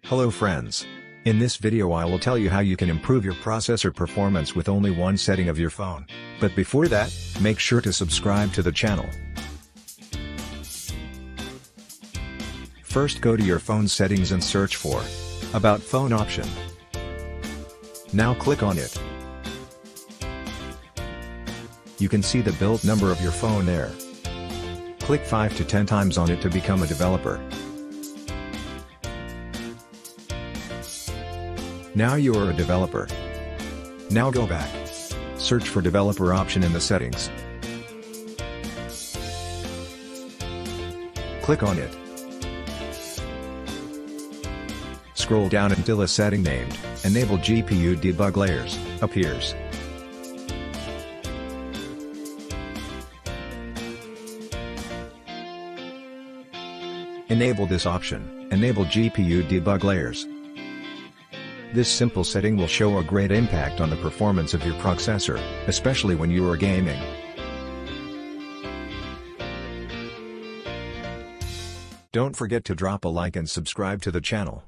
Hello friends. In this video I will tell you how you can improve your processor performance with only one setting of your phone. But before that, make sure to subscribe to the channel. First go to your phone settings and search for About Phone option. Now click on it. You can see the build number of your phone there. Click 5 to 10 times on it to become a developer. Now you are a developer. Now go back. Search for developer option in the settings. Click on it. Scroll down until a setting named Enable GPU Debug Layers appears. Enable this option, Enable GPU Debug Layers. This simple setting will show a great impact on the performance of your processor, especially when you are gaming. Don't forget to drop a like and subscribe to the channel.